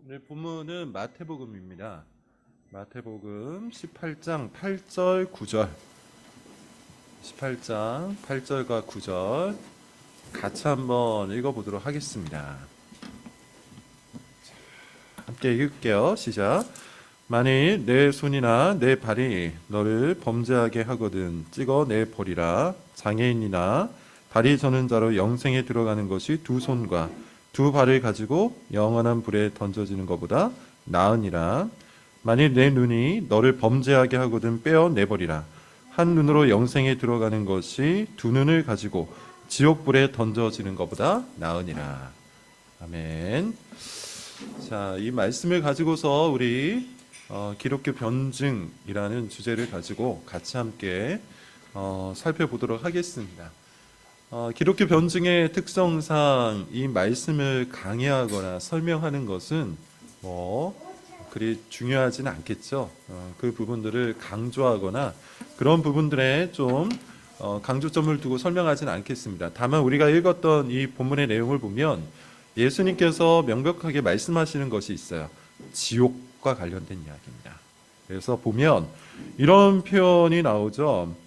오늘 본문은 마태복음입니다. 마태복음 18장 8절 9절 18장 8절과 9절 같이 한번 읽어보도록 하겠습니다. 함께 읽을게요. 시작. 만일 내 손이나 내 발이 너를 범죄하게 하거든 찍어 내버리라. 장애인이나 다리 저는 자로 영생에 들어가는 것이 두 손과 두 발을 가지고 영원한 불에 던져지는 것보다 나으니라. 만일 내 눈이 너를 범죄하게 하거든 빼어 내버리라. 한 눈으로 영생에 들어가는 것이 두 눈을 가지고 지옥불에 던져지는 것보다 나으니라. 아멘. 자, 이 말씀을 가지고서 우리 기독교 변증이라는 주제를 가지고 같이 함께 살펴보도록 하겠습니다. 기독교 변증의 특성상 이 말씀을 강의하거나 설명하는 것은 그리 중요하지는 않겠죠. 그 부분들을 강조하거나 그런 부분들에 좀 강조점을 두고 설명하지는 않겠습니다. 다만 우리가 읽었던 이 본문의 내용을 보면 예수님께서 명백하게 말씀하시는 것이 있어요. 지옥과 관련된 이야기입니다. 그래서 보면 이런 표현이 나오죠.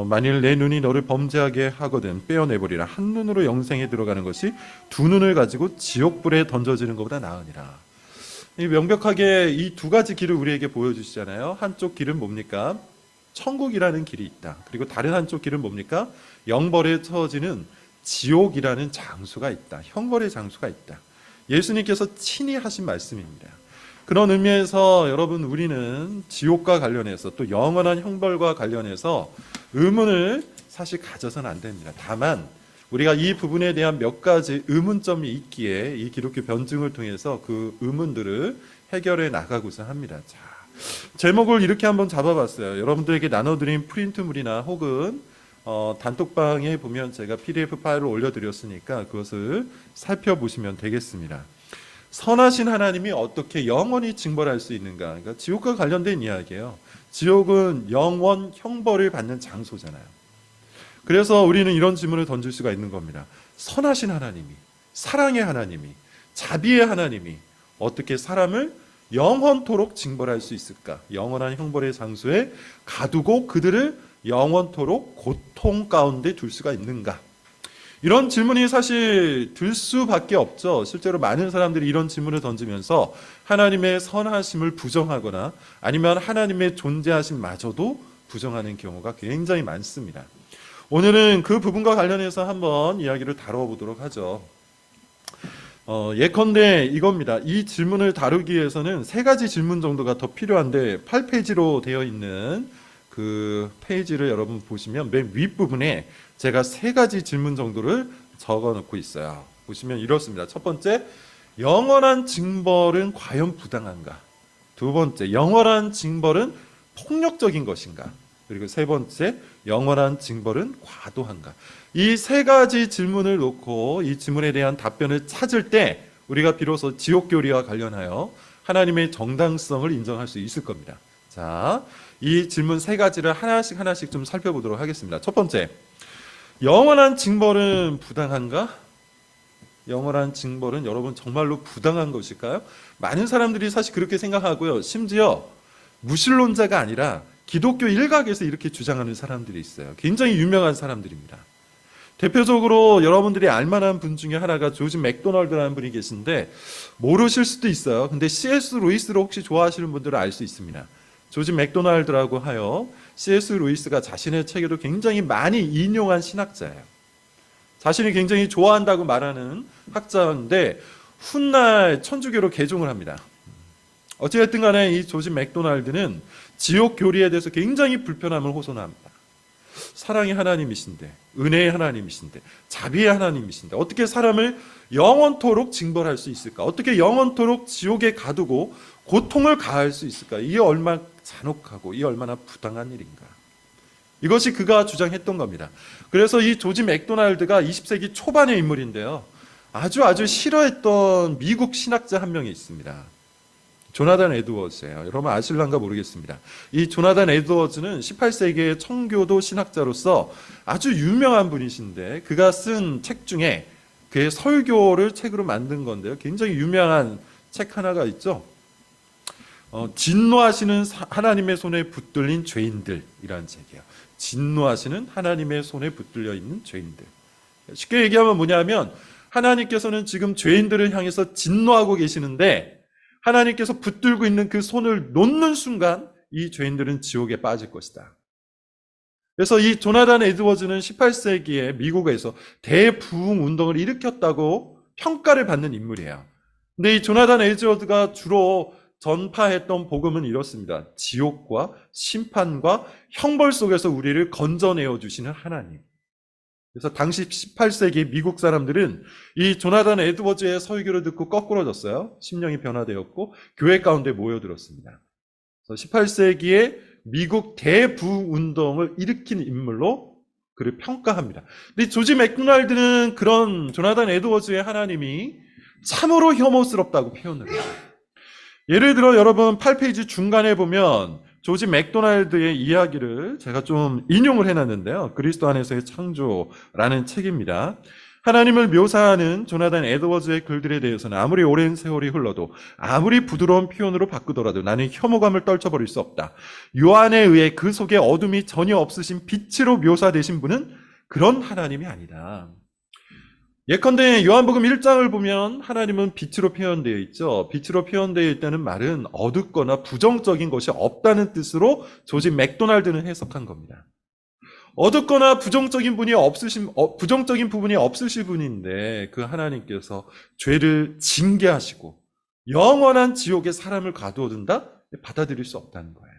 만일 내 눈이 너를 범죄하게 하거든 빼어내버리라. 한 눈으로 영생에 들어가는 것이 두 눈을 가지고 지옥불에 던져지는 것보다 나으니라. 이 명백하게 이 두 가지 길을 우리에게 보여주시잖아요. 한쪽 길은 뭡니까? 천국이라는 길이 있다. 그리고 다른 한쪽 길은 뭡니까? 영벌에 처지는 지옥이라는 장소가 있다. 형벌의 장소가 있다. 예수님께서 친히 하신 말씀입니다. 그런 의미에서 여러분, 우리는 지옥과 관련해서 또 영원한 형벌과 관련해서 의문을 사실 가져서는 안 됩니다. 다만 우리가 이 부분에 대한 몇 가지 의문점이 있기에 이 기독교 변증을 통해서 그 의문들을 해결해 나가고자 합니다. 자, 제목을 이렇게 한번 잡아봤어요. 여러분들에게 나눠드린 프린트물이나 혹은 단톡방에 보면 제가 PDF 파일을 올려드렸으니까 그것을 살펴보시면 되겠습니다. 선하신 하나님이 어떻게 영원히 징벌할 수 있는가? 그러니까 지옥과 관련된 이야기예요. 지옥은 영원 형벌을 받는 장소잖아요. 그래서 우리는 이런 질문을 던질 수가 있는 겁니다. 선하신 하나님이, 사랑의 하나님이, 자비의 하나님이 어떻게 사람을 영원토록 징벌할 수 있을까? 영원한 형벌의 장소에 가두고 그들을 영원토록 고통 가운데 둘 수가 있는가? 이런 질문이 사실 들 수밖에 없죠. 실제로 많은 사람들이 이런 질문을 던지면서 하나님의 선하심을 부정하거나 아니면 하나님의 존재하심마저도 부정하는 경우가 굉장히 많습니다. 오늘은 그 부분과 관련해서 한번 이야기를 다뤄보도록 하죠. 예컨대 이겁니다. 이 질문을 다루기 위해서는 세 가지 질문 정도가 더 필요한데 8페이지로 되어 있는 그 페이지를 여러분 보시면 맨 윗부분에 제가 세 가지 질문 정도를 적어 놓고 있어요. 보시면 이렇습니다. 첫 번째, 영원한 징벌은 과연 부당한가? 두 번째, 영원한 징벌은 폭력적인 것인가? 그리고 세 번째, 영원한 징벌은 과도한가? 이 세 가지 질문을 놓고 이 질문에 대한 답변을 찾을 때 우리가 비로소 지옥교리와 관련하여 하나님의 정당성을 인정할 수 있을 겁니다. 자, 이 질문 세 가지를 하나씩 좀 살펴보도록 하겠습니다. 첫 번째, 영원한 징벌은 부당한가? 영원한 징벌은 여러분 정말로 부당한 것일까요? 많은 사람들이 사실 그렇게 생각하고요. 심지어 무신론자가 아니라 기독교 일각에서 이렇게 주장하는 사람들이 있어요. 굉장히 유명한 사람들입니다. 대표적으로 여러분들이 알만한 분 중에 하나가 조지 맥도널드라는 분이 계신데 모르실 수도 있어요. 근데 C.S. 루이스를 혹시 좋아하시는 분들은 알 수 있습니다. 조지 맥도날드라고 하여 C.S. 루이스가 자신의 책에도 굉장히 많이 인용한 신학자예요. 자신이 굉장히 좋아한다고 말하는 학자인데 훗날 천주교로 개종을 합니다. 어찌됐든 간에 이 조지 맥도날드는 지옥 교리에 대해서 굉장히 불편함을 호소합니다. 사랑의 하나님이신데, 은혜의 하나님이신데, 자비의 하나님이신데 어떻게 사람을 영원토록 징벌할 수 있을까? 어떻게 영원토록 지옥에 가두고 고통을 가할 수 있을까? 이게 얼마나 잔혹하고 이 얼마나 부당한 일인가? 이것이 그가 주장했던 겁니다. 그래서 이 조지 맥도날드가 20세기 초반의 인물인데요. 아주 싫어했던 미국 신학자 한 명이 있습니다. 조나단 에드워즈예요. 여러분 아실란가 모르겠습니다. 이 조나단 에드워즈는 18세기의 청교도 신학자로서 아주 유명한 분이신데 그가 쓴 책 중에 그의 설교를 책으로 만든 건데요. 굉장히 유명한 책 하나가 있죠. 진노하시는 하나님의 손에 붙들린 죄인들이라는 책이에요. 진노하시는 하나님의 손에 붙들려 있는 죄인들. 쉽게 얘기하면 뭐냐면 하나님께서는 지금 죄인들을 향해서 진노하고 계시는데 하나님께서 붙들고 있는 그 손을 놓는 순간 이 죄인들은 지옥에 빠질 것이다. 그래서 이 조나단 에드워즈는 18세기에 미국에서 대부흥 운동을 일으켰다고 평가를 받는 인물이에요. 근데 이 조나단 에드워즈가 주로 전파했던 복음은 이렇습니다. 지옥과 심판과 형벌 속에서 우리를 건져내어 주시는 하나님. 그래서 당시 18세기 미국 사람들은 이 조나단 에드워즈의 설교를 듣고 거꾸러졌어요. 심령이 변화되었고 교회 가운데 모여들었습니다. 그래서 18세기에 미국 대부운동을 일으킨 인물로 그를 평가합니다. 근데 조지 맥도날드는 그런 조나단 에드워즈의 하나님이 참으로 혐오스럽다고 표현을 해요. 예를 들어 여러분 8페이지 중간에 보면 조지 맥도날드의 이야기를 제가 좀 인용을 해놨는데요. 그리스도 안에서의 창조라는 책입니다. 하나님을 묘사하는 조나단 에드워즈의 글들에 대해서는 아무리 오랜 세월이 흘러도 아무리 부드러운 표현으로 바꾸더라도 나는 혐오감을 떨쳐버릴 수 없다. 요한에 의해 그 속에 어둠이 전혀 없으신 빛으로 묘사되신 분은 그런 하나님이 아니다. 예컨대 요한복음 1장을 보면 하나님은 빛으로 표현되어 있죠. 빛으로 표현되어 있다는 말은 어둡거나 부정적인 것이 없다는 뜻으로 조지 맥도날드는 해석한 겁니다. 어둡거나 부정적인 부정적인 부분이 없으신 분인데 그 하나님께서 죄를 징계하시고 영원한 지옥에 사람을 가두어둔다? 받아들일 수 없다는 거예요.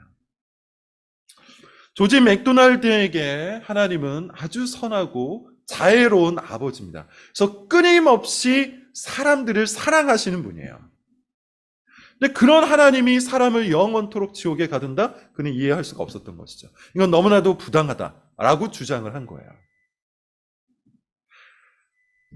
조지 맥도날드에게 하나님은 아주 선하고 자애로운 아버지입니다. 그래서 끊임없이 사람들을 사랑하시는 분이에요. 근데 그런 하나님이 사람을 영원토록 지옥에 가둔다? 그는 이해할 수가 없었던 것이죠. 이건 너무나도 부당하다라고 주장을 한 거예요.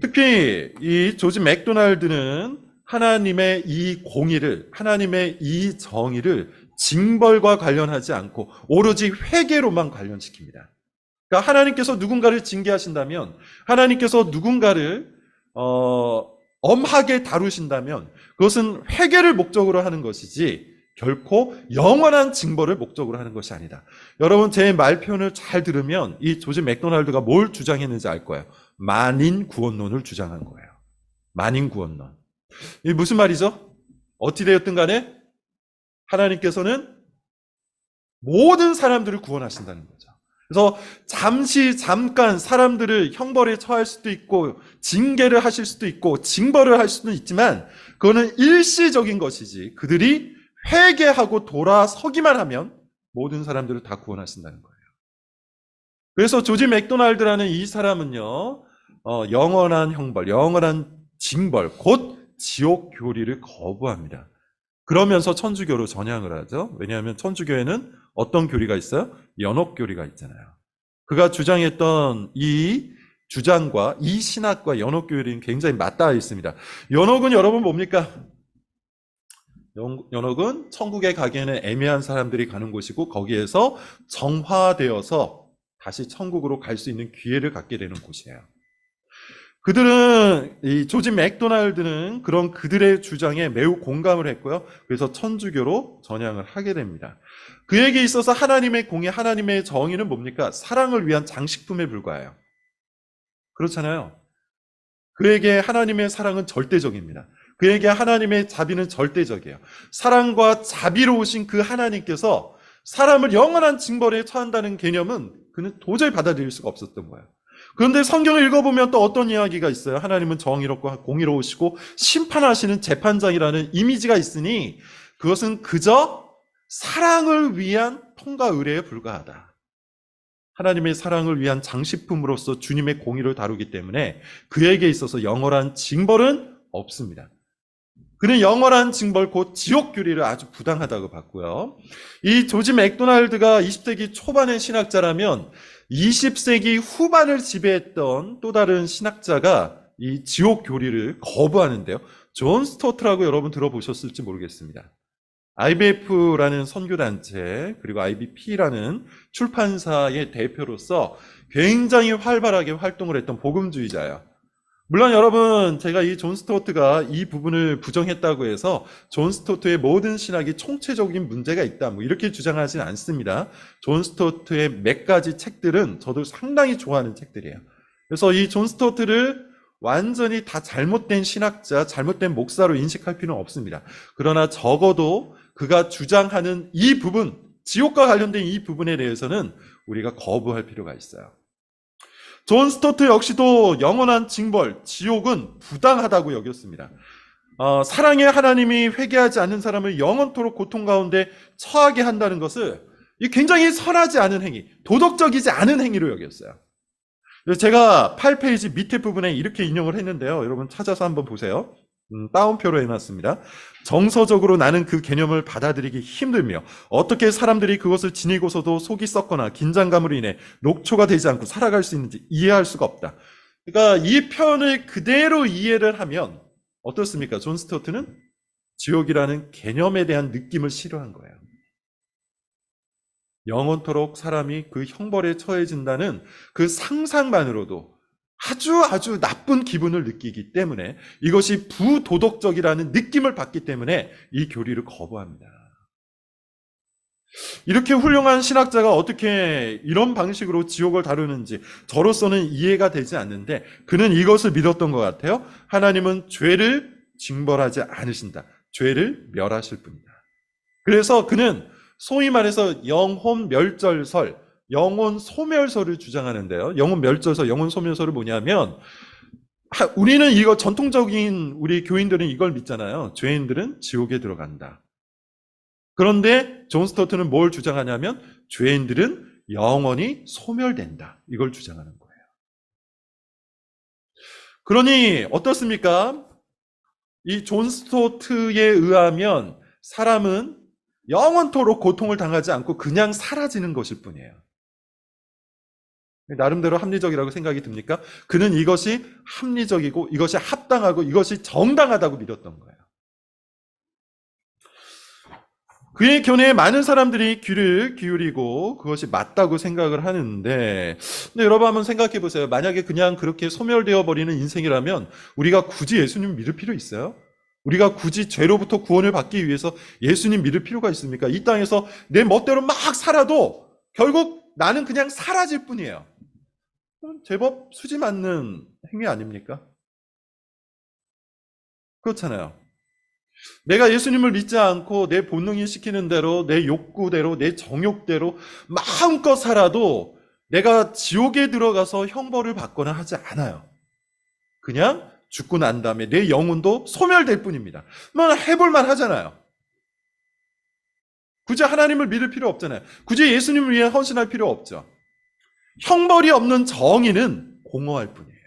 특히 이 조지 맥도날드는 하나님의 이 공의를, 하나님의 이 정의를 징벌과 관련하지 않고 오로지 회개로만 관련시킵니다. 그러니까 하나님께서 누군가를 징계하신다면, 하나님께서 누군가를 엄하게 다루신다면 그것은 회개를 목적으로 하는 것이지 결코 영원한 징벌을 목적으로 하는 것이 아니다. 여러분 제 말 표현을 잘 들으면 이 조지 맥도날드가 뭘 주장했는지 알 거예요. 만인 구원론을 주장한 거예요. 만인 구원론. 이게 무슨 말이죠? 어찌 되었든 간에 하나님께서는 모든 사람들을 구원하신다는 거죠. 그래서 잠깐 사람들을 형벌에 처할 수도 있고 징계를 하실 수도 있고 징벌을 할 수도 있지만 그거는 일시적인 것이지 그들이 회개하고 돌아서기만 하면 모든 사람들을 다 구원하신다는 거예요. 그래서 조지 맥도날드라는 이 사람은요, 영원한 형벌, 영원한 징벌, 곧 지옥 교리를 거부합니다. 그러면서 천주교로 전향을 하죠. 왜냐하면 천주교에는 어떤 교리가 있어요? 연옥 교리가 있잖아요. 그가 주장했던 이 주장과 이 신학과 연옥 교리는 굉장히 맞닿아 있습니다. 연옥은 여러분 뭡니까? 연옥은 천국에 가기에는 애매한 사람들이 가는 곳이고 거기에서 정화되어서 다시 천국으로 갈 수 있는 기회를 갖게 되는 곳이에요. 그들은 이 조지 맥도날드는 그런 그들의 주장에 매우 공감을 했고요. 그래서 천주교로 전향을 하게 됩니다. 그에게 있어서 하나님의 공의, 하나님의 정의는 뭡니까? 사랑을 위한 장식품에 불과해요. 그렇잖아요. 그에게 하나님의 사랑은 절대적입니다. 그에게 하나님의 자비는 절대적이에요. 사랑과 자비로우신 그 하나님께서 사람을 영원한 징벌에 처한다는 개념은 그는 도저히 받아들일 수가 없었던 거예요. 그런데 성경을 읽어보면 또 어떤 이야기가 있어요. 하나님은 정의롭고 공의로우시고 심판하시는 재판장이라는 이미지가 있으니 그것은 그저 사랑을 위한 통과 의례에 불과하다. 하나님의 사랑을 위한 장식품으로서 주님의 공의를 다루기 때문에 그에게 있어서 영원한 징벌은 없습니다. 그는 영원한 징벌 곧 지옥 교리를 아주 부당하다고 봤고요. 이 조지 맥도날드가 20세기 초반의 신학자라면 20세기 후반을 지배했던 또 다른 신학자가 이 지옥 교리를 거부하는데요. 존 스토트라고 여러분 들어보셨을지 모르겠습니다. IBF라는 선교단체 그리고 IBP라는 출판사의 대표로서 굉장히 활발하게 활동을 했던 복음주의자예요. 물론 여러분, 제가 이 존 스튜어트가 이 부분을 부정했다고 해서 존 스튜어트의 모든 신학이 총체적인 문제가 있다, 뭐 이렇게 주장하지는 않습니다. 존 스튜어트의 몇 가지 책들은 저도 상당히 좋아하는 책들이에요. 그래서 이 존 스튜어트를 완전히 다 잘못된 신학자, 잘못된 목사로 인식할 필요는 없습니다. 그러나 적어도 그가 주장하는 이 부분, 지옥과 관련된 이 부분에 대해서는 우리가 거부할 필요가 있어요. 존 스토트 역시도 영원한 징벌, 지옥은 부당하다고 여겼습니다. 사랑의 하나님이 회개하지 않는 사람을 영원토록 고통 가운데 처하게 한다는 것을 굉장히 선하지 않은 행위, 도덕적이지 않은 행위로 여겼어요. 제가 8페이지 밑에 부분에 이렇게 인용을 했는데요. 여러분 찾아서 한번 보세요. 따옴표로 해놨습니다. 정서적으로 나는 그 개념을 받아들이기 힘들며 어떻게 사람들이 그것을 지니고서도 속이 썩거나 긴장감으로 인해 녹초가 되지 않고 살아갈 수 있는지 이해할 수가 없다. 그러니까 이 표현을 그대로 이해를 하면 어떻습니까? 존 스튜어트는 지옥이라는 개념에 대한 느낌을 싫어한 거예요. 영원토록 사람이 그 형벌에 처해진다는 그 상상만으로도 아주 나쁜 기분을 느끼기 때문에, 이것이 부도덕적이라는 느낌을 받기 때문에 이 교리를 거부합니다. 이렇게 훌륭한 신학자가 어떻게 이런 방식으로 지옥을 다루는지 저로서는 이해가 되지 않는데, 그는 이것을 믿었던 것 같아요. 하나님은 죄를 징벌하지 않으신다. 죄를 멸하실 뿐이다. 그래서 그는 소위 말해서 영혼 멸절설, 영혼 소멸설을 주장하는데요. 영혼 멸절설, 영혼 소멸설은 뭐냐면, 우리는 이거 전통적인 우리 교인들은 이걸 믿잖아요. 죄인들은 지옥에 들어간다. 그런데 존 스토트는 뭘 주장하냐면 죄인들은 영원히 소멸된다. 이걸 주장하는 거예요. 그러니 어떻습니까? 이 존 스토트에 의하면 사람은 영원토록 고통을 당하지 않고 그냥 사라지는 것일 뿐이에요. 나름대로 합리적이라고 생각이 듭니까? 그는 이것이 합리적이고 이것이 합당하고 이것이 정당하다고 믿었던 거예요. 그의 견해에 많은 사람들이 귀를 기울이고 그것이 맞다고 생각을 하는데, 근데 여러분 한번 생각해 보세요. 만약에 그냥 그렇게 소멸되어 버리는 인생이라면 우리가 굳이 예수님 믿을 필요 있어요? 우리가 굳이 죄로부터 구원을 받기 위해서 예수님 믿을 필요가 있습니까? 이 땅에서 내 멋대로 막 살아도 결국 나는 그냥 사라질 뿐이에요. 제법 수지 맞는 행위 아닙니까? 그렇잖아요. 내가 예수님을 믿지 않고 내 본능이 시키는 대로, 내 욕구대로, 내 정욕대로 마음껏 살아도 내가 지옥에 들어가서 형벌을 받거나 하지 않아요. 그냥 죽고 난 다음에 내 영혼도 소멸될 뿐입니다. 뭐 해볼만 하잖아요. 굳이 하나님을 믿을 필요 없잖아요. 굳이 예수님을 위해 헌신할 필요 없죠. 형벌이 없는 정의는 공허할 뿐이에요.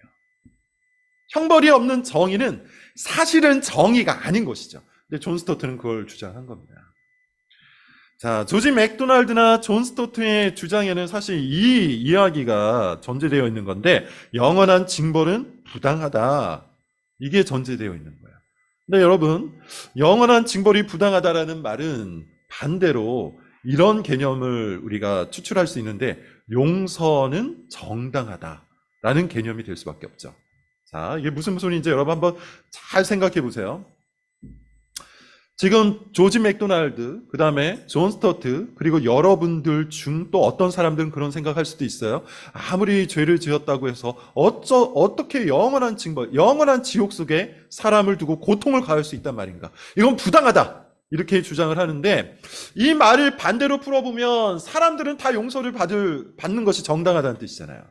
형벌이 없는 정의는 사실은 정의가 아닌 것이죠. 근데 존 스토트는 그걸 주장한 겁니다. 자, 조지 맥도날드나 존 스토트의 주장에는 사실 이 이야기가 전제되어 있는 건데, 영원한 징벌은 부당하다. 이게 전제되어 있는 거예요. 근데 여러분, 영원한 징벌이 부당하다라는 말은 반대로 이런 개념을 우리가 추출할 수 있는데, 용서는 정당하다라는 개념이 될 수밖에 없죠. 자, 이게 무슨 소리인지 여러분 한번 잘 생각해 보세요. 지금 조지 맥도날드, 그 다음에 존 스토트, 그리고 여러분들 중 또 어떤 사람들은 그런 생각할 수도 있어요. 아무리 죄를 지었다고 해서 어떻게 영원한 징벌, 영원한 지옥 속에 사람을 두고 고통을 가할 수 있단 말인가? 이건 부당하다. 이렇게 주장을 하는데, 이 말을 반대로 풀어보면 사람들은 다 용서를 받는 것이 정당하다는 뜻이잖아요.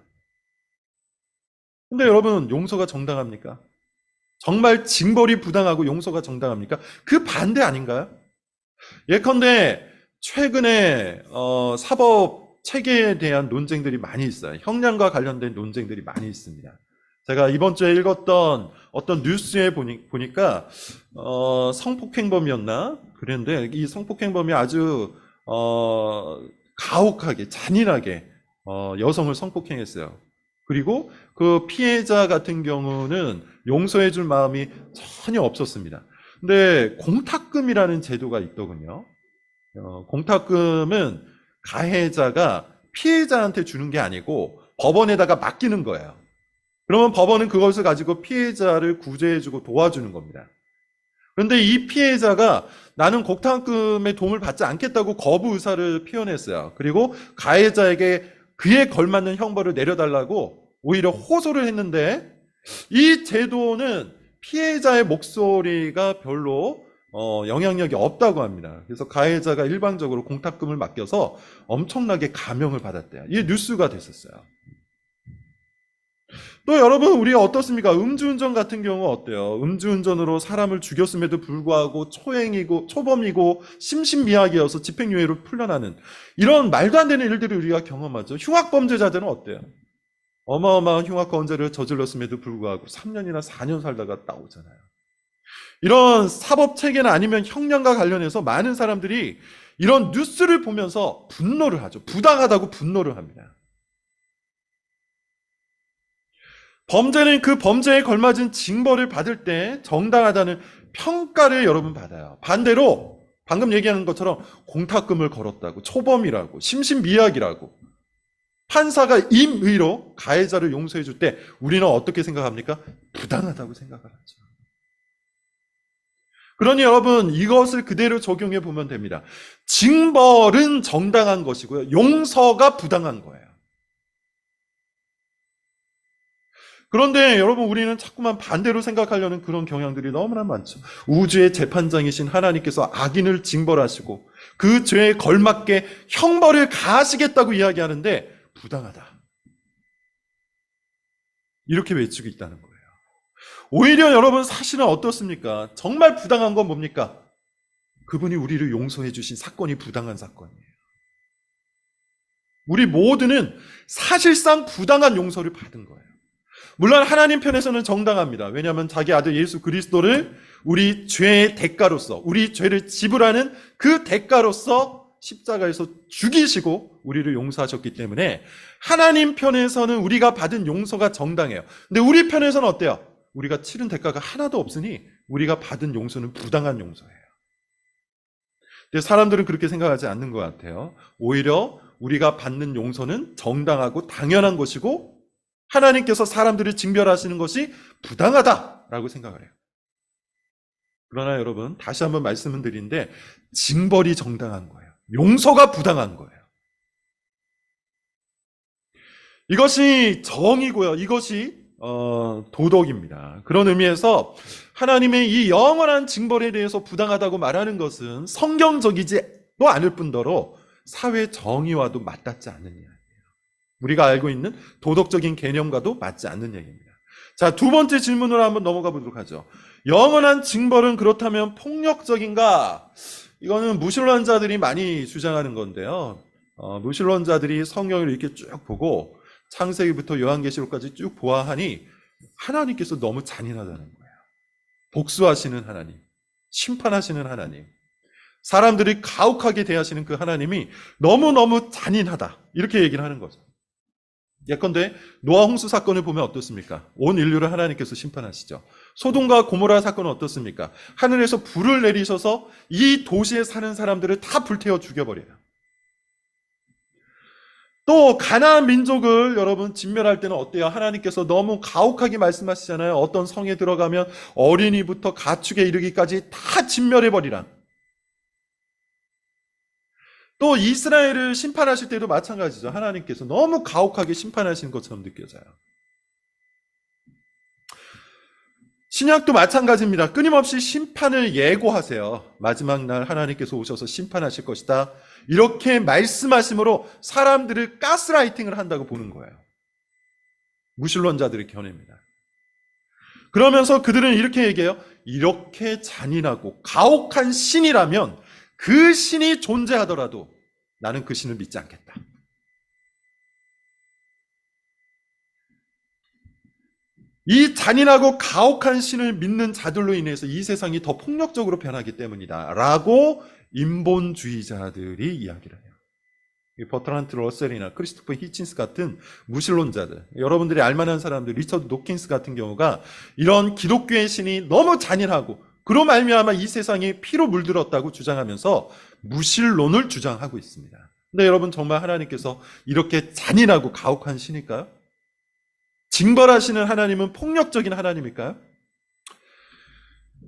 근데 여러분, 용서가 정당합니까? 정말 징벌이 부당하고 용서가 정당합니까? 그 반대 아닌가요? 예컨대 최근에 사법 체계에 대한 논쟁들이 많이 있어요. 형량과 관련된 논쟁들이 많이 있습니다. 제가 이번 주에 읽었던 어떤 뉴스에 보니까 성폭행범이었나? 그랬는데 이 성폭행범이 아주 가혹하게 잔인하게 여성을 성폭행했어요. 그리고 그 피해자 같은 경우는 용서해 줄 마음이 전혀 없었습니다. 근데 공탁금이라는 제도가 있더군요. 공탁금은 가해자가 피해자한테 주는 게 아니고 법원에다가 맡기는 거예요. 그러면 법원은 그것을 가지고 피해자를 구제해주고 도와주는 겁니다. 그런데 이 피해자가 나는 곡탄금의 도움을 받지 않겠다고 거부 의사를 표현했어요. 그리고 가해자에게 그에 걸맞는 형벌을 내려달라고 오히려 호소를 했는데, 이 제도는 피해자의 목소리가 별로 영향력이 없다고 합니다. 그래서 가해자가 일방적으로 공탁금을 맡겨서 엄청나게 감형을 받았대요. 이게 뉴스가 됐었어요. 또 여러분, 우리가 어떻습니까? 음주운전 같은 경우 어때요? 음주운전으로 사람을 죽였음에도 불구하고 초범이고 심신미약이어서 집행유예로 풀려나는 이런 말도 안 되는 일들을 우리가 경험하죠. 흉악범죄자들은 어때요? 어마어마한 흉악범죄를 저질렀음에도 불구하고 3년이나 4년 살다가 나오잖아요. 이런 사법체계나 아니면 형량과 관련해서 많은 사람들이 이런 뉴스를 보면서 분노를 하죠. 부당하다고 분노를 합니다. 범죄는 그 범죄에 걸맞은 징벌을 받을 때 정당하다는 평가를 여러분 받아요. 반대로 방금 얘기하는 것처럼 공탁금을 걸었다고, 초범이라고, 심신미약이라고 판사가 임의로 가해자를 용서해 줄 때 우리는 어떻게 생각합니까? 부당하다고 생각을 하죠. 그러니 여러분, 이것을 그대로 적용해 보면 됩니다. 징벌은 정당한 것이고요, 용서가 부당한 거예요. 그런데 여러분, 우리는 자꾸만 반대로 생각하려는 그런 경향들이 너무나 많죠. 우주의 재판장이신 하나님께서 악인을 징벌하시고 그 죄에 걸맞게 형벌을 가하시겠다고 이야기하는데 부당하다, 이렇게 외치고 있다는 거예요. 오히려 여러분, 사실은 어떻습니까? 정말 부당한 건 뭡니까? 그분이 우리를 용서해 주신 사건이 부당한 사건이에요. 우리 모두는 사실상 부당한 용서를 받은 거예요. 물론 하나님 편에서는 정당합니다. 왜냐하면 자기 아들 예수 그리스도를 우리 죄의 대가로서, 우리 죄를 지불하는 그 대가로서 십자가에서 죽이시고 우리를 용서하셨기 때문에 하나님 편에서는 우리가 받은 용서가 정당해요. 근데 우리 편에서는 어때요? 우리가 치른 대가가 하나도 없으니 우리가 받은 용서는 부당한 용서예요. 근데 사람들은 그렇게 생각하지 않는 것 같아요. 오히려 우리가 받는 용서는 정당하고 당연한 것이고 하나님께서 사람들을 징벌하시는 것이 부당하다라고 생각을 해요. 그러나 여러분, 다시 한번 말씀을 드리는데 징벌이 정당한 거예요. 용서가 부당한 거예요. 이것이 정이고요. 이것이 도덕입니다. 그런 의미에서 하나님의 이 영원한 징벌에 대해서 부당하다고 말하는 것은 성경적이지도 않을 뿐더러 사회 정의와도 맞닿지 않는 이야기예요. 우리가 알고 있는 도덕적인 개념과도 맞지 않는 얘기입니다. 자, 두 번째 질문으로 한번 넘어가 보도록 하죠. 영원한 징벌은 그렇다면 폭력적인가? 이거는 무신론자들이 많이 주장하는 건데요. 무신론자들이 성경을 이렇게 쭉 보고 창세기부터 요한계시록까지 쭉 보아하니 하나님께서 너무 잔인하다는 거예요. 복수하시는 하나님, 심판하시는 하나님, 사람들이 가혹하게 대하시는 그 하나님이 너무너무 잔인하다, 이렇게 얘기를 하는 거죠. 예컨대 노아 홍수 사건을 보면 어떻습니까? 온 인류를 하나님께서 심판하시죠. 소돔과 고모라 사건은 어떻습니까? 하늘에서 불을 내리셔서 이 도시에 사는 사람들을 다 불태워 죽여버려요. 또 가나안 민족을 여러분 진멸할 때는 어때요? 하나님께서 너무 가혹하게 말씀하시잖아요. 어떤 성에 들어가면 어린이부터 가축에 이르기까지 다 진멸해버리라. 또 이스라엘을 심판하실 때도 마찬가지죠. 하나님께서 너무 가혹하게 심판하시는 것처럼 느껴져요. 신약도 마찬가지입니다. 끊임없이 심판을 예고하세요. 마지막 날 하나님께서 오셔서 심판하실 것이다, 이렇게 말씀하심으로 사람들을 가스라이팅을 한다고 보는 거예요. 무신론자들의 견해입니다. 그러면서 그들은 이렇게 얘기해요. 이렇게 잔인하고 가혹한 신이라면 그 신이 존재하더라도 나는 그 신을 믿지 않겠다. 이 잔인하고 가혹한 신을 믿는 자들로 인해서 이 세상이 더 폭력적으로 변하기 때문이다 라고 인본주의자들이 이야기를 해요. 버트란트 러셀이나 크리스토퍼 히친스 같은 무신론자들, 여러분들이 알만한 사람들, 리처드 노킨스 같은 경우가 이런 기독교의 신이 너무 잔인하고 그로 말미암아 이 세상이 피로 물들었다고 주장하면서 무신론을 주장하고 있습니다. 근데 여러분, 정말 하나님께서 이렇게 잔인하고 가혹한 신일까요? 징벌하시는 하나님은 폭력적인 하나님일까요?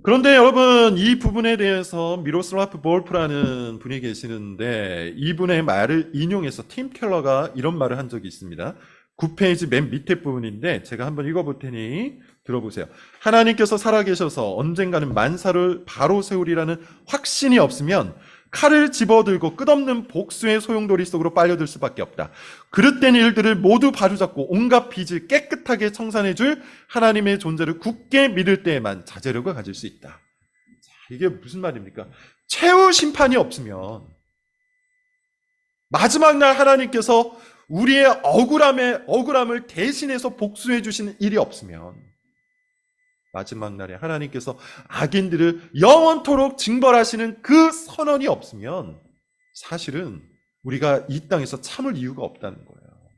그런데 여러분, 이 부분에 대해서 미로슬라프 볼프라는 분이 계시는데 이분의 말을 인용해서 팀 켈러가 이런 말을 한 적이 있습니다. 9페이지 맨 밑에 부분인데 제가 한번 읽어볼 테니 들어보세요. 하나님께서 살아계셔서 언젠가는 만사를 바로 세우리라는 확신이 없으면 칼을 집어들고 끝없는 복수의 소용돌이 속으로 빨려들 수밖에 없다. 그릇된 일들을 모두 바로잡고 온갖 빚을 깨끗하게 청산해줄 하나님의 존재를 굳게 믿을 때에만 자제력을 가질 수 있다. 자, 이게 무슨 말입니까? 최후 심판이 없으면, 마지막 날 하나님께서 우리의 억울함을 대신해서 복수해 주시는 일이 없으면, 마지막 날에 하나님께서 악인들을 영원토록 징벌하시는 그 선언이 없으면 사실은 우리가 이 땅에서 참을 이유가 없다는 거예요.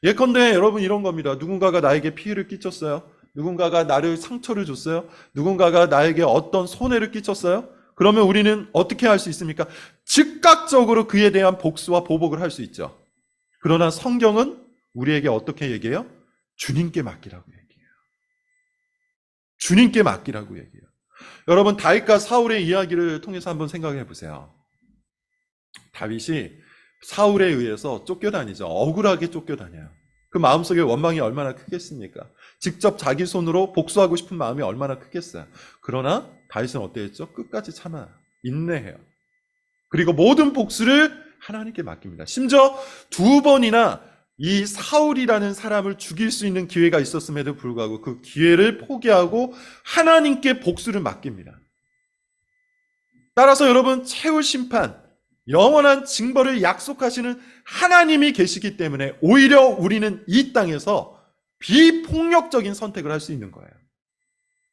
예컨대 여러분 이런 겁니다. 누군가가 나에게 피해를 끼쳤어요. 누군가가 나를 상처를 줬어요. 누군가가 나에게 어떤 손해를 끼쳤어요. 그러면 우리는 어떻게 할 수 있습니까? 즉각적으로 그에 대한 복수와 보복을 할 수 있죠. 그러나 성경은 우리에게 어떻게 얘기해요? 주님께 맡기라고 해요. 주님께 맡기라고 얘기해요. 여러분, 다윗과 사울의 이야기를 통해서 한번 생각해 보세요. 다윗이 사울에 의해서 쫓겨다니죠. 억울하게 쫓겨다녀요. 그 마음속에 원망이 얼마나 크겠습니까? 직접 자기 손으로 복수하고 싶은 마음이 얼마나 크겠어요. 그러나 다윗은 어땠죠? 끝까지 참아 인내해요. 그리고 모든 복수를 하나님께 맡깁니다. 심지어 2번이나 이 사울이라는 사람을 죽일 수 있는 기회가 있었음에도 불구하고 그 기회를 포기하고 하나님께 복수를 맡깁니다. 따라서 여러분, 최후 심판, 영원한 징벌을 약속하시는 하나님이 계시기 때문에 오히려 우리는 이 땅에서 비폭력적인 선택을 할 수 있는 거예요.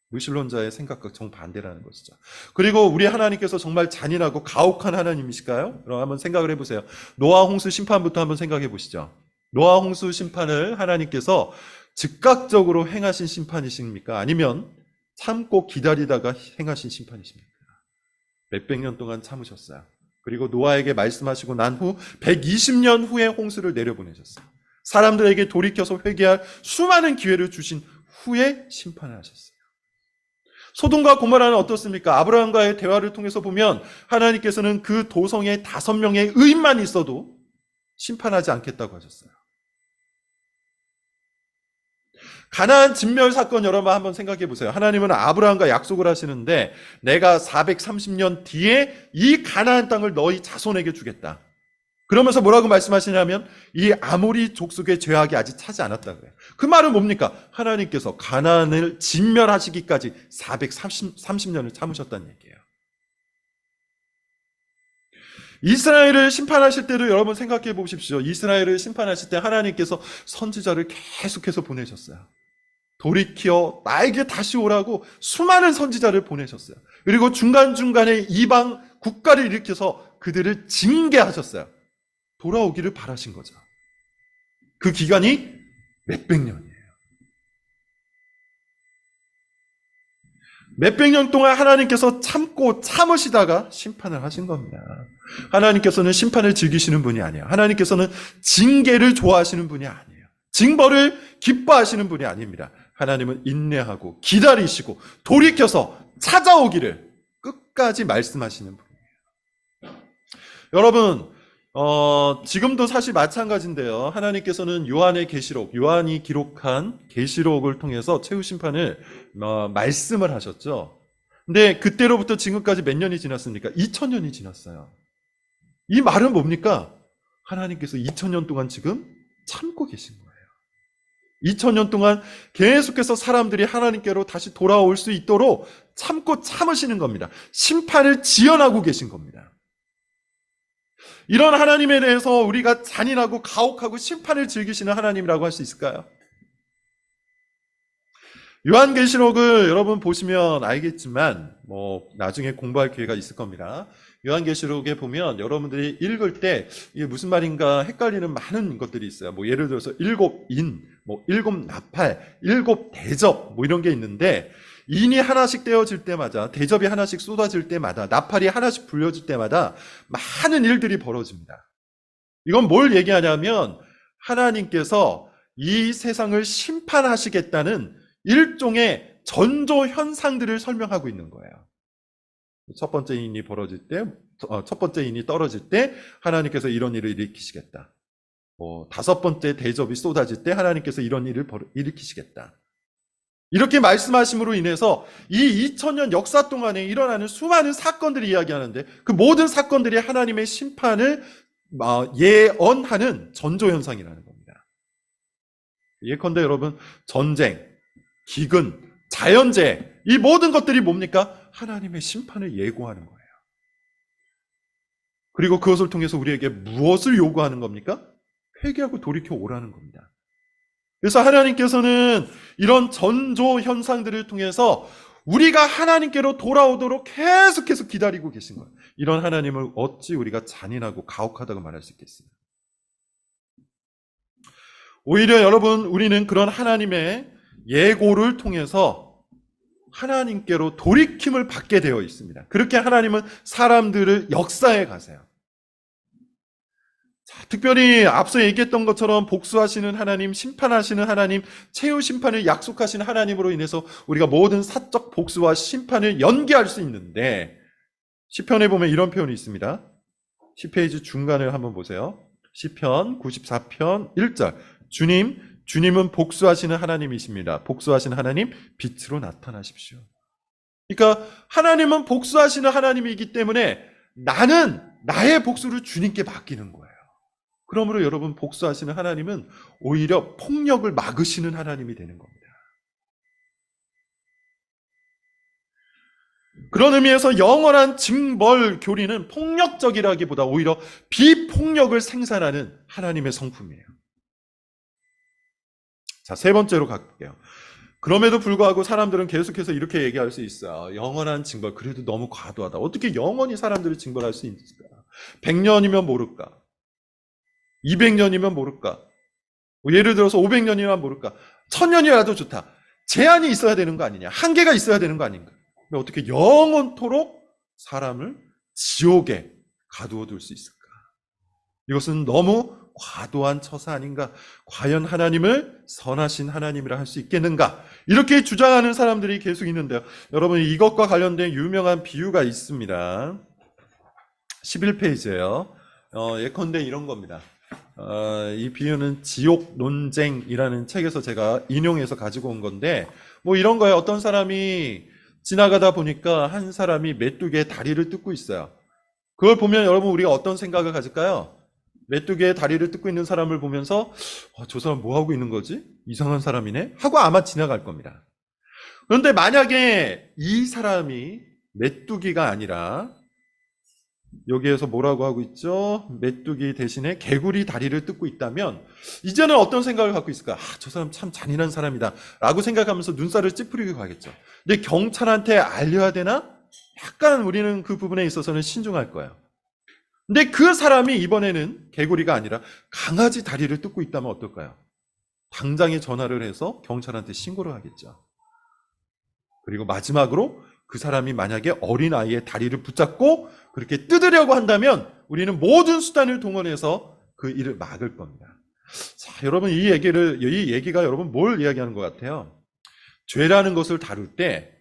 무신론자의 생각과 정반대라는 것이죠. 그리고 우리 하나님께서 정말 잔인하고 가혹한 하나님이실까요? 그럼 한번 생각을 해보세요. 노아 홍수 심판부터 한번 생각해 보시죠. 노아 홍수 심판을 하나님께서 즉각적으로 행하신 심판이십니까? 아니면 참고 기다리다가 행하신 심판이십니까? 몇백 년 동안 참으셨어요. 그리고 노아에게 말씀하시고 난 후 120년 후에 홍수를 내려보내셨어요. 사람들에게 돌이켜서 회개할 수많은 기회를 주신 후에 심판을 하셨어요. 소돔과 고모라는 어떻습니까? 아브라함과의 대화를 통해서 보면 하나님께서는 그 도성에 5명의 의인만 있어도 심판하지 않겠다고 하셨어요. 가나안 진멸 사건 여러분 한번 생각해 보세요. 하나님은 아브라함과 약속을 하시는데 내가 430년 뒤에 이 가나안 땅을 너희 자손에게 주겠다. 그러면서 뭐라고 말씀하시냐면 이 아모리 족속의 죄악이 아직 차지 않았다고 해요. 그 말은 뭡니까? 하나님께서 가나안을 진멸하시기까지 430년을 참으셨다는 얘기예요. 이스라엘을 심판하실 때도 여러분 생각해 보십시오. 이스라엘을 심판하실 때 하나님께서 선지자를 계속해서 보내셨어요. 돌이켜 나에게 다시 오라고 수많은 선지자를 보내셨어요. 그리고 중간중간에 이방 국가를 일으켜서 그들을 징계하셨어요. 돌아오기를 바라신 거죠. 그 기간이 몇백 년이에요. 몇백 년 동안 하나님께서 참고 참으시다가 심판을 하신 겁니다. 하나님께서는 심판을 즐기시는 분이 아니에요. 하나님께서는 징계를 좋아하시는 분이 아니에요. 징벌을 기뻐하시는 분이 아닙니다. 하나님은 인내하고 기다리시고 돌이켜서 찾아오기를 끝까지 말씀하시는 분이에요. 여러분, 지금도 사실 마찬가지인데요. 하나님께서는 요한의 계시록, 요한이 기록한 계시록을 통해서 최후 심판을 말씀을 하셨죠. 근데 그때로부터 지금까지 몇 년이 지났습니까? 2000년이 지났어요. 이 말은 뭡니까? 하나님께서 2000년 동안 지금 참고 계신 거예요. 2000년 동안 계속해서 사람들이 하나님께로 다시 돌아올 수 있도록 참고 참으시는 겁니다. 심판을 지연하고 계신 겁니다. 이런 하나님에 대해서 우리가 잔인하고 가혹하고 심판을 즐기시는 하나님이라고 할 수 있을까요? 요한계시록을 여러분 보시면 알겠지만 나중에 공부할 기회가 있을 겁니다. 요한계시록에 보면 여러분들이 읽을 때 이게 무슨 말인가 헷갈리는 많은 것들이 있어요. 예를 들어서 7인, 7 나팔, 7 대접 이런 게 있는데 인이 하나씩 떼어질 때마다, 대접이 하나씩 쏟아질 때마다, 나팔이 하나씩 불려질 때마다 많은 일들이 벌어집니다. 이건 뭘 얘기하냐면 하나님께서 이 세상을 심판하시겠다는 일종의 전조 현상들을 설명하고 있는 거예요. 첫 번째 인이 벌어질 때, 첫 번째 인이 떨어질 때 하나님께서 이런 일을 일으키시겠다. 다섯 번째 대접이 쏟아질 때 하나님께서 이런 일을 일으키시겠다. 이렇게 말씀하심으로 인해서 이 2000년 역사 동안에 일어나는 수많은 사건들을 이야기하는데 그 모든 사건들이 하나님의 심판을 예언하는 전조현상이라는 겁니다. 예컨대 여러분, 전쟁, 기근, 자연재해, 이 모든 것들이 뭡니까? 하나님의 심판을 예고하는 거예요. 그리고 그것을 통해서 우리에게 무엇을 요구하는 겁니까? 회개하고 돌이켜 오라는 겁니다. 그래서 하나님께서는 이런 전조 현상들을 통해서 우리가 하나님께로 돌아오도록 계속해서 기다리고 계신 거예요. 이런 하나님을 어찌 우리가 잔인하고 가혹하다고 말할 수 있겠습니까? 오히려 여러분, 우리는 그런 하나님의 예고를 통해서 하나님께로 돌이킴을 받게 되어 있습니다. 그렇게 하나님은 사람들을 역사해 가세요. 자, 특별히 앞서 얘기했던 것처럼 복수하시는 하나님, 심판하시는 하나님, 최후 심판을 약속하신 하나님으로 인해서 우리가 모든 사적 복수와 심판을 연기할 수 있는데, 시편에 보면 이런 표현이 있습니다. 10페이지 중간을 한번 보세요. 시편 94편 1절. 주님은 복수하시는 하나님이십니다. 복수하시는 하나님, 빛으로 나타나십시오. 그러니까 하나님은 복수하시는 하나님이기 때문에 나는 나의 복수를 주님께 맡기는 거예요. 그러므로 여러분, 복수하시는 하나님은 오히려 폭력을 막으시는 하나님이 되는 겁니다. 그런 의미에서 영원한 징벌 교리는 폭력적이라기보다 오히려 비폭력을 생산하는 하나님의 성품이에요. 자, 세 번째로 갈게요. 그럼에도 불구하고 사람들은 계속해서 이렇게 얘기할 수 있어요. 영원한 징벌, 그래도 너무 과도하다. 어떻게 영원히 사람들을 징벌할 수 있을까? 100년이면 모를까? 200년이면 모를까? 예를 들어서 500년이면 모를까? 1000년이라도 좋다. 제한이 있어야 되는 거 아니냐? 한계가 있어야 되는 거 아닌가? 어떻게 영원토록 사람을 지옥에 가두어 둘 수 있을까? 이것은 너무 과도한 처사 아닌가? 과연 하나님을 선하신 하나님이라 할 수 있겠는가? 이렇게 주장하는 사람들이 계속 있는데요. 여러분, 이것과 관련된 유명한 비유가 있습니다. 11페이지예요. 예컨대 이런 겁니다. 이 비유는 지옥 논쟁이라는 책에서 제가 인용해서 가지고 온 건데, 뭐 이런 거예요. 어떤 사람이 지나가다 보니까 한 사람이 메뚜기의 다리를 뜯고 있어요. 그걸 보면 여러분, 우리가 어떤 생각을 가질까요? 메뚜기의 다리를 뜯고 있는 사람을 보면서 저 사람 뭐 하고 있는 거지? 이상한 사람이네? 하고 아마 지나갈 겁니다. 그런데 만약에 이 사람이 메뚜기가 아니라 여기에서 뭐라고 하고 있죠? 메뚜기 대신에 개구리 다리를 뜯고 있다면 이제는 어떤 생각을 갖고 있을까? 저 사람 참 잔인한 사람이다 라고 생각하면서 눈살을 찌푸리고 가겠죠. 근데 경찰한테 알려야 되나? 약간 우리는 그 부분에 있어서는 신중할 거예요. 근데 그 사람이 이번에는 개구리가 아니라 강아지 다리를 뜯고 있다면 어떨까요? 당장에 전화를 해서 경찰한테 신고를 하겠죠. 그리고 마지막으로 그 사람이 만약에 어린아이의 다리를 붙잡고 그렇게 뜯으려고 한다면 우리는 모든 수단을 동원해서 그 일을 막을 겁니다. 자, 여러분, 이 얘기가 여러분 뭘 이야기하는 것 같아요? 죄라는 것을 다룰 때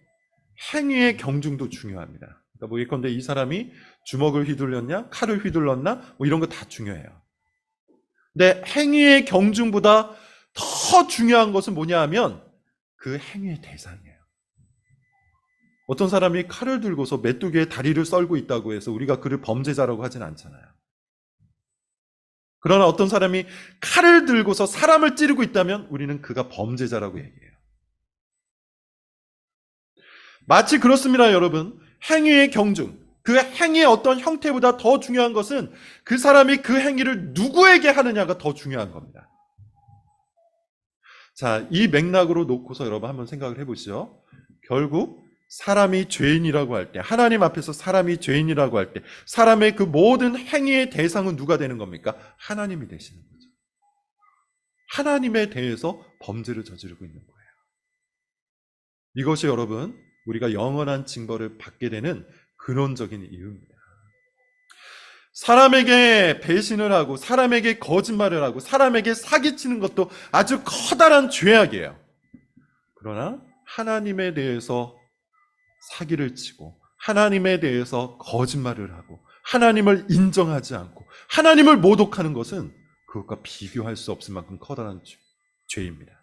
행위의 경중도 중요합니다. 그러니까 뭐 예컨대 이 사람이 주먹을 휘둘렀냐, 칼을 휘둘렀나, 뭐 이런 거 다 중요해요. 근데 행위의 경중보다 더 중요한 것은 뭐냐 하면 그 행위의 대상이에요. 어떤 사람이 칼을 들고서 메뚜기의 다리를 썰고 있다고 해서 우리가 그를 범죄자라고 하진 않잖아요. 그러나 어떤 사람이 칼을 들고서 사람을 찌르고 있다면 우리는 그가 범죄자라고 얘기해요. 마치 그렇습니다, 여러분. 행위의 경중, 그 행위의 어떤 형태보다 더 중요한 것은 그 사람이 그 행위를 누구에게 하느냐가 더 중요한 겁니다. 자, 이 맥락으로 놓고서 여러분 한번 생각을 해보시죠. 결국 사람이 죄인이라고 할 때, 하나님 앞에서 사람이 죄인이라고 할 때 사람의 그 모든 행위의 대상은 누가 되는 겁니까? 하나님이 되시는 거죠. 하나님에 대해서 범죄를 저지르고 있는 거예요. 이것이 여러분, 우리가 영원한 징벌을 받게 되는 근원적인 이유입니다. 사람에게 배신을 하고 사람에게 거짓말을 하고 사람에게 사기치는 것도 아주 커다란 죄악이에요. 그러나 하나님에 대해서 사기를 치고 하나님에 대해서 거짓말을 하고 하나님을 인정하지 않고 하나님을 모독하는 것은 그것과 비교할 수 없을 만큼 커다란 죄입니다.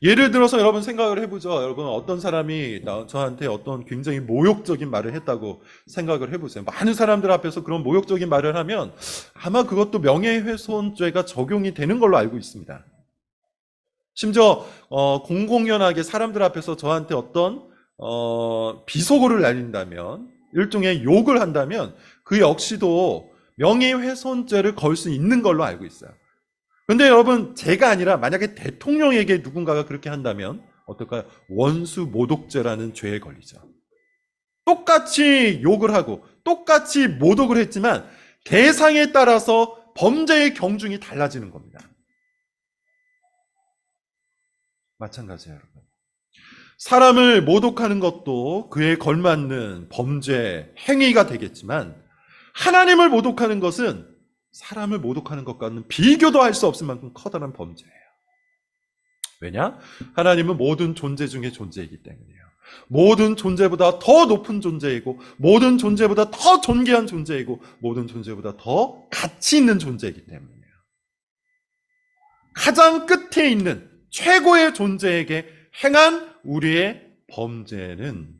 예를 들어서 여러분 생각을 해보죠. 여러분 어떤 사람이 저한테 어떤 굉장히 모욕적인 말을 했다고 생각을 해보세요. 많은 사람들 앞에서 그런 모욕적인 말을 하면 아마 그것도 명예훼손죄가 적용이 되는 걸로 알고 있습니다. 심지어 공공연하게 사람들 앞에서 저한테 어떤 비속어를 날린다면, 일종의 욕을 한다면 그 역시도 명예훼손죄를 걸 수 있는 걸로 알고 있어요. 그런데 여러분, 제가 아니라 만약에 대통령에게 누군가가 그렇게 한다면 어떨까요? 원수 모독죄라는 죄에 걸리죠. 똑같이 욕을 하고 똑같이 모독을 했지만 대상에 따라서 범죄의 경중이 달라지는 겁니다. 마찬가지예요, 여러분. 사람을 모독하는 것도 그에 걸맞는 범죄 행위가 되겠지만 하나님을 모독하는 것은 사람을 모독하는 것과는 비교도 할 수 없을 만큼 커다란 범죄예요. 왜냐? 하나님은 모든 존재 중에 존재이기 때문이에요. 모든 존재보다 더 높은 존재이고 모든 존재보다 더 존귀한 존재이고 모든 존재보다 더 가치 있는 존재이기 때문이에요. 가장 끝에 있는 최고의 존재에게 행한 우리의 범죄는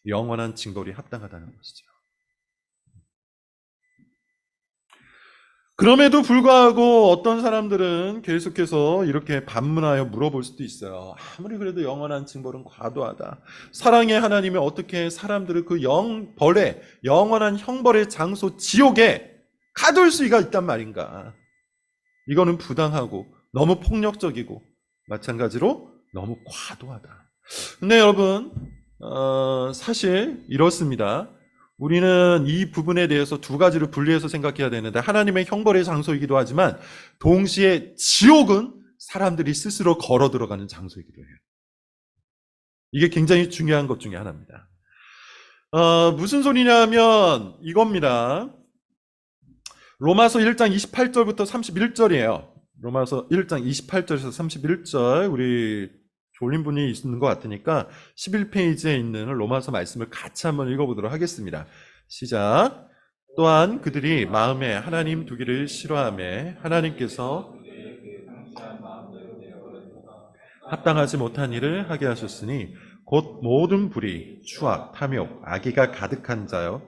영원한 징벌이 합당하다는 것이죠. 그럼에도 불구하고 어떤 사람들은 계속해서 이렇게 반문하여 물어볼 수도 있어요. 아무리 그래도 영원한 징벌은 과도하다. 사랑의 하나님이 어떻게 사람들을 그 벌의 영원한 형벌의 장소 지옥에 가둘 수가 있단 말인가. 이거는 부당하고 너무 폭력적이고 마찬가지로 너무 과도하다. 근데 여러분 사실 이렇습니다. 우리는 이 부분에 대해서 두 가지를 분리해서 생각해야 되는데 하나님의 형벌의 장소이기도 하지만 동시에 지옥은 사람들이 스스로 걸어 들어가는 장소이기도 해요. 이게 굉장히 중요한 것 중에 하나입니다. 무슨 소리냐면 이겁니다. 로마서 1장 28절부터 31절이에요. 로마서 1장 28절에서 31절 우리 졸린 분이 있는 것 같으니까 11페이지에 있는 로마서 말씀을 같이 한번 읽어보도록 하겠습니다. 시작. 또한 그들이 마음에 하나님 두기를 싫어하며 하나님께서 합당하지 못한 일을 하게 하셨으니 곧 모든 불의, 추악, 탐욕, 악의가 가득한 자요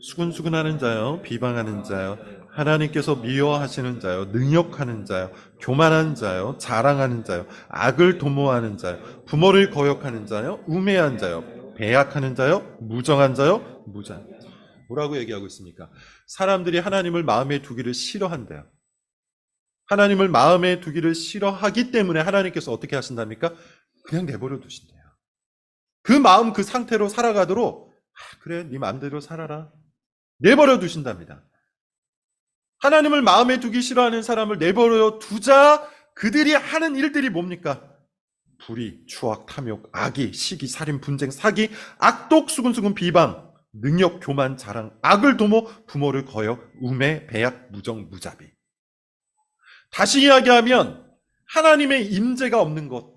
수근수근하는 자요 비방하는 자요 하나님께서 미워하시는 자요 능욕하는 자요 교만한 자요 자랑하는 자요 악을 도모하는 자요 부모를 거역하는 자요 우매한 자요 배약하는 자요 무정한 자요 무장. 뭐라고 얘기하고 있습니까? 사람들이 하나님을 마음에 두기를 싫어한대요. 하나님을 마음에 두기를 싫어하기 때문에 하나님께서 어떻게 하신답니까? 그냥 내버려 두신대요. 그 마음 그 상태로 살아가도록 그래 네 마음대로 살아라 내버려 두신답니다. 하나님을 마음에 두기 싫어하는 사람을 내버려 두자 그들이 하는 일들이 뭡니까? 불의, 추악, 탐욕, 악의, 시기, 살인, 분쟁, 사기, 악독, 수근수근, 비방, 능력, 교만, 자랑, 악을 도모, 부모를 거역, 우매, 배약, 무정, 무자비. 다시 이야기하면 하나님의 임재가 없는 것,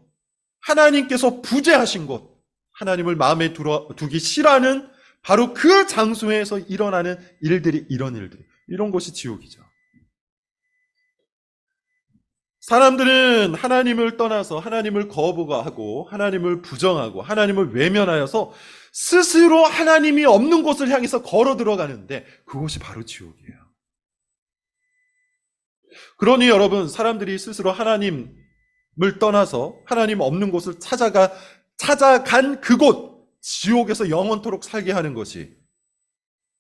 하나님께서 부재하신 것, 하나님을 마음에 두기 싫어하는 바로 그 장소에서 일어나는 일들이 이런 것이 지옥이죠. 사람들은 하나님을 떠나서 하나님을 거부하고 하나님을 부정하고 하나님을 외면하여서 스스로 하나님이 없는 곳을 향해서 걸어 들어가는데 그것이 바로 지옥이에요. 그러니 여러분 사람들이 스스로 하나님을 떠나서 하나님 없는 곳을 찾아간 그곳 지옥에서 영원토록 살게 하는 것이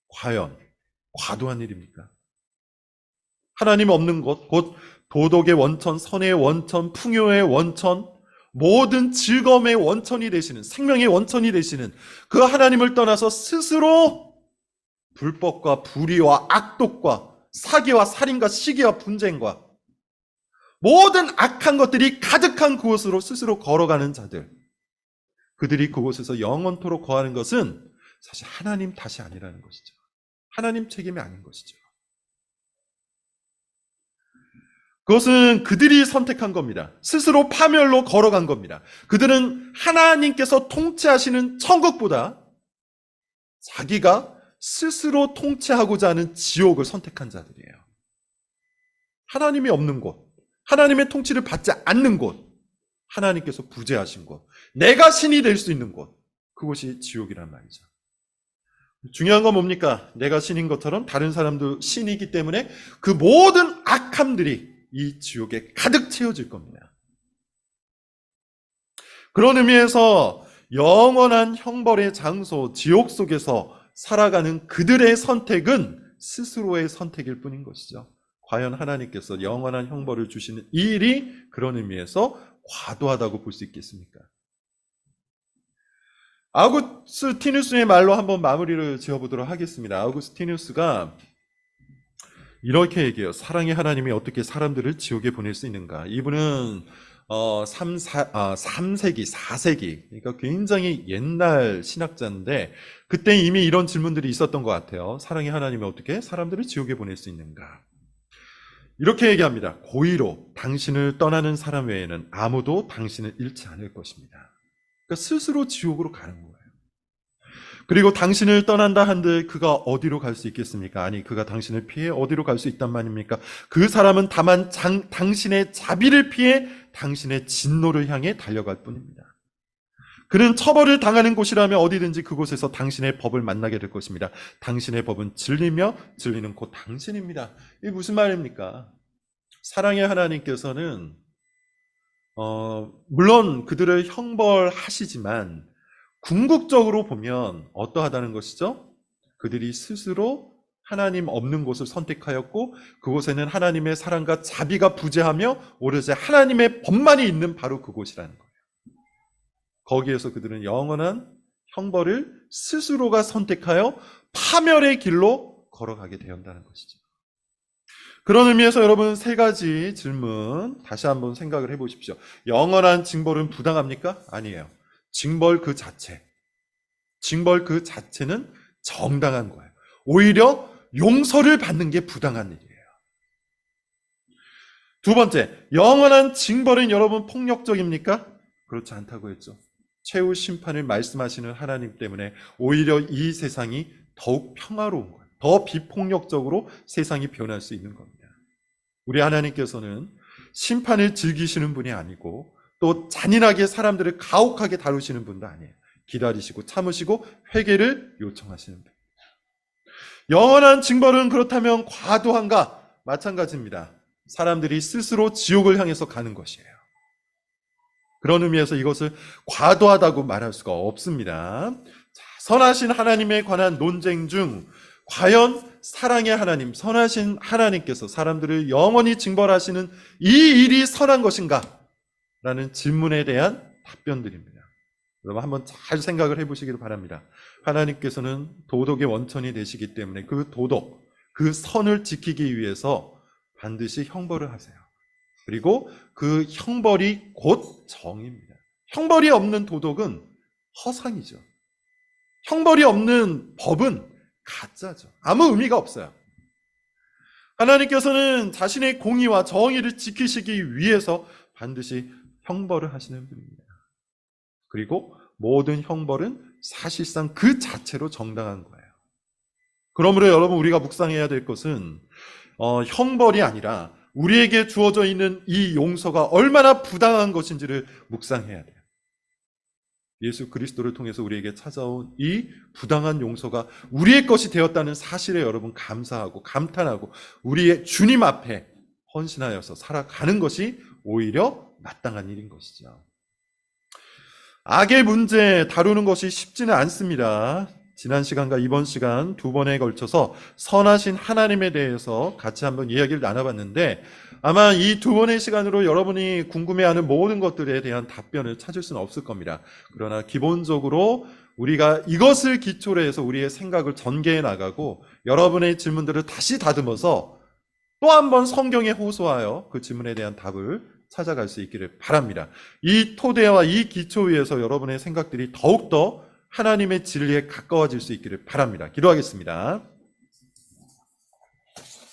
과연 과도한 일입니까? 하나님 없는 곳, 곧 도덕의 원천, 선의 원천, 풍요의 원천, 모든 즐거움의 원천이 되시는, 생명의 원천이 되시는 그 하나님을 떠나서 스스로 불법과 불의와 악독과 사기와 살인과 시기와 분쟁과 모든 악한 것들이 가득한 그곳으로 스스로 걸어가는 자들, 그들이 그곳에서 영원토록 거하는 것은 사실 하나님 탓이 아니라는 것이죠. 하나님 책임이 아닌 것이죠. 그것은 그들이 선택한 겁니다. 스스로 파멸로 걸어간 겁니다. 그들은 하나님께서 통치하시는 천국보다 자기가 스스로 통치하고자 하는 지옥을 선택한 자들이에요. 하나님이 없는 곳, 하나님의 통치를 받지 않는 곳, 하나님께서 부재하신 곳, 내가 신이 될 수 있는 곳, 그곳이 지옥이란 말이죠. 중요한 건 뭡니까? 내가 신인 것처럼 다른 사람도 신이기 때문에 그 모든 악함들이 이 지옥에 가득 채워질 겁니다. 그런 의미에서 영원한 형벌의 장소, 지옥 속에서 살아가는 그들의 선택은 스스로의 선택일 뿐인 것이죠. 과연 하나님께서 영원한 형벌을 주시는 이 일이 그런 의미에서 과도하다고 볼 수 있겠습니까? 아우구스티누스의 말로 한번 마무리를 지어보도록 하겠습니다. 아우구스티누스가 이렇게 얘기해요. 사랑의 하나님이 어떻게 사람들을 지옥에 보낼 수 있는가? 이분은 3세기, 4세기, 그러니까 굉장히 옛날 신학자인데 그때 이미 이런 질문들이 있었던 것 같아요. 사랑의 하나님이 어떻게 사람들을 지옥에 보낼 수 있는가? 이렇게 얘기합니다. 고의로 당신을 떠나는 사람 외에는 아무도 당신을 잃지 않을 것입니다. 그러니까 스스로 지옥으로 가는 거예요. 그리고 당신을 떠난다 한들 그가 어디로 갈 수 있겠습니까? 아니, 그가 당신을 피해 어디로 갈 수 있단 말입니까? 그 사람은 다만 당신의 자비를 피해 당신의 진노를 향해 달려갈 뿐입니다. 그는 처벌을 당하는 곳이라면 어디든지 그곳에서 당신의 법을 만나게 될 것입니다. 당신의 법은 진리며 진리는 곧 당신입니다. 이게 무슨 말입니까? 사랑의 하나님께서는 물론 그들을 형벌하시지만 궁극적으로 보면 어떠하다는 것이죠? 그들이 스스로 하나님 없는 곳을 선택하였고 그곳에는 하나님의 사랑과 자비가 부재하며 오로지 하나님의 법만이 있는 바로 그곳이라는 거예요. 거기에서 그들은 영원한 형벌을 스스로가 선택하여 파멸의 길로 걸어가게 되었다는 것이죠. 그런 의미에서 여러분 세 가지 질문 다시 한번 생각을 해보십시오. 영원한 징벌은 부당합니까? 아니에요. 징벌 그 자체는 정당한 거예요. 오히려 용서를 받는 게 부당한 일이에요. 두 번째, 영원한 징벌은 여러분 폭력적입니까? 그렇지 않다고 했죠. 최후 심판을 말씀하시는 하나님 때문에 오히려 이 세상이 더욱 평화로운 거예요. 더 비폭력적으로 세상이 변할 수 있는 겁니다. 우리 하나님께서는 심판을 즐기시는 분이 아니고 또 잔인하게 사람들을 가혹하게 다루시는 분도 아니에요. 기다리시고 참으시고 회개를 요청하시는 분. 영원한 징벌은 그렇다면 과도한가? 마찬가지입니다. 사람들이 스스로 지옥을 향해서 가는 것이에요. 그런 의미에서 이것을 과도하다고 말할 수가 없습니다. 선하신 하나님에 관한 논쟁 중 과연 사랑의 하나님, 선하신 하나님께서 사람들을 영원히 징벌하시는 이 일이 선한 것인가? 라는 질문에 대한 답변들입니다. 여러분 한번 잘 생각을 해보시기를 바랍니다. 하나님께서는 도덕의 원천이 되시기 때문에 그 도덕, 그 선을 지키기 위해서 반드시 형벌을 하세요. 그리고 그 형벌이 곧 정입니다. 형벌이 없는 도덕은 허상이죠. 형벌이 없는 법은 가짜죠. 아무 의미가 없어요. 하나님께서는 자신의 공의와 정의를 지키시기 위해서 반드시 형벌을 하시는 분입니다. 그리고 모든 형벌은 사실상 그 자체로 정당한 거예요. 그러므로 여러분 우리가 묵상해야 될 것은 형벌이 아니라 우리에게 주어져 있는 이 용서가 얼마나 부당한 것인지를 묵상해야 돼요. 예수 그리스도를 통해서 우리에게 찾아온 이 부당한 용서가 우리의 것이 되었다는 사실에 여러분 감사하고 감탄하고 우리의 주님 앞에 헌신하여서 살아가는 것이 오히려 마땅한 일인 것이죠. 악의 문제 다루는 것이 쉽지는 않습니다. 지난 시간과 이번 시간 두 번에 걸쳐서 선하신 하나님에 대해서 같이 한번 이야기를 나눠봤는데 아마 이 두 번의 시간으로 여러분이 궁금해하는 모든 것들에 대한 답변을 찾을 수는 없을 겁니다. 그러나 기본적으로 우리가 이것을 기초로 해서 우리의 생각을 전개해 나가고 여러분의 질문들을 다시 다듬어서 또 한 번 성경에 호소하여 그 질문에 대한 답을 찾아갈 수 있기를 바랍니다. 이 토대와 이 기초 위에서 여러분의 생각들이 더욱더 하나님의 진리에 가까워질 수 있기를 바랍니다. 기도하겠습니다.